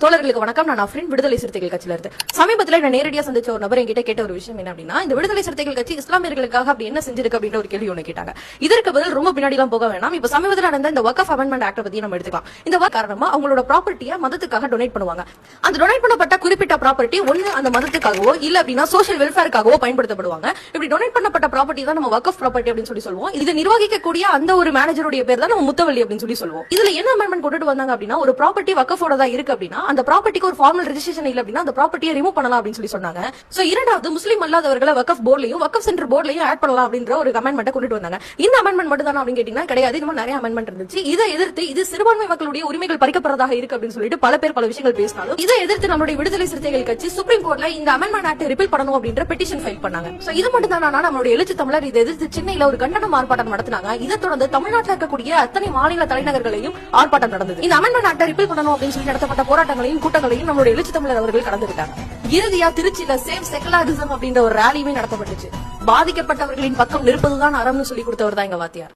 தோழர்களுக்கு வணக்கம். நான் அஃப்ரின், விடுதலை சிறுத்தைகள் கட்சியில இருந்து. சமீபத்துல நான் நேரடியா சந்திச்ச ஒரு நபர் என்கிட்ட கேட்ட ஒரு விஷயம் என்ன அப்படின்னா, இந்த விடுதலை சிறுத்தைகள் கட்சி இஸ்லாமியர்களுக்காக அப்படி என்ன செஞ்சிருக்கு அப்படின்ற ஒரு கேள்வி ஒண்ணு கேட்டாங்க. இதற்கு பதில் ரொம்ப பின்னாடி எல்லாம் போக வேணாம். இப்ப சமீபத்தில் நடந்த இந்த வக்ஃப் அமெண்ட்மெண்ட் ஆக்ட் பத்தி நம்ம எடுத்துக்கலாம். இந்த காரணமா அவங்களோட ப்ராப்பர்ட்டியை மதத்துக்காக டொனேட் பண்ணுவாங்க. அந்த டொனேட் பண்ணப்பட்ட குறிப்பிட்ட ப்ராப்பர்ட்டி ஒண்ணு அந்த மதத்துக்காகவோ இல்ல அப்படின்னா சோஷியல் வெல்ஃபேருக்காகவோ பயன்படுத்தப்படுவாங்க. இப்படி டொனேட் பண்ணப்பட்ட ப்ராப்பர்ட்டி தான் நம்ம வக்ஃப் ப்ராப்பர்ட்டி அப்படின்னு சொல்லி சொல்லுவோம். இது நிர்வகிக்கக்கூடிய அந்த ஒரு மேனேஜருடைய பேர் தான் நம்ம முத்தவள்ளி அப்படின்னு சொல்லி சொல்லுவோம். இதுல என்ன அமெண்ட்மெண்ட் கொண்டு வந்தாங்க அப்படின்னா, ஒரு ப்ராப்பர்ட்டி வக்ஃபோட தான் இருக்கு அப்படின்னா அந்த ப்ராப்பர்ட்டிக்கு ஒரு ஃபார்மல் ரெஜிஸ்ட்ரேஷன் இல்ல அப்படின்னா அந்த ப்ராப்பர்ட்டியை ரிமூவ் பண்ணலாம் அப்படின்னு சொல்லி சொன்னாங்க. சோ இரண்டாவது, முஸ்லீம் அல்லாதவர்களை வக்ஃப் போர்ட்லயும் வக்ஃப் சென்டர் போர்ட்லயும் ஆட் பண்ணலாம் அப்படின்ற ஒரு அமெண்ட்மெண்ட் கொண்டு வந்தாங்க. இந்த அமெண்ட்மெண்ட் மட்டும் தான் அப்படின்னு கேட்டீங்கன்னா கிடையாது. இந்த மாதிரி நிறைய அமெண்ட்மெண்ட் இருந்துச்சு. இதை எதிர்த்து இது சிறுபான்மை மக்களுடைய உரிமைகள் பறிக்கப்படுறதாக இருக்கு அப்படின்னு சொல்லிட்டு பல பேர் பல விஷயங்கள் பேசினாலும் இதை எதிர்த்து நம்மளுடைய விடுதலை சிறுத்தைகள் கட்சி சுப்ரீம் கோர்ட்ல இந்த அமெண்ட்மெண்ட் ஆக்ட் ரிப்பீல் பண்ணணும் அப்படின்ற பெட்டிஷன் ஃபைல் பண்ணாங்க. சோ இது மட்டும் தான் நம்மளுடைய எழுச்சி தமிழர் இதை எதிர்த்து சென்னையில ஒரு கண்டன ஆர்ப்பாட்டம் நடத்தினாங்க. இதை தொடர்ந்து தமிழ்நாட்டில் இருக்கக்கூடிய அத்தனை மாநில தலைநகர்களையும் ஆர்ப்பாட்டம் நடந்தது. இந்த அமெண்ட்மெண்ட் ஆக்ட் ரிப்பீல் பண்ணணும் அப்படின்னு சொல்லி நடத்தப்பட்ட போராட்டங்களையும் கூட்டங்களையும் நம்மளுடைய எழுச்சி தமிழர் அவர்கள் கலந்துக்கிட்டாங்க. இறுதியா திருச்சியில சேவ் செகுலரிசம் அப்படின்ற ஒரு ரேலியுமே நடத்தப்பட்டுச்சு. பாதிக்கப்பட்டவர்களின் பக்கம் நிற்பதுதான் அறம்னு சொல்லி கொடுத்தவர் தான் எங்க வாத்தியார்.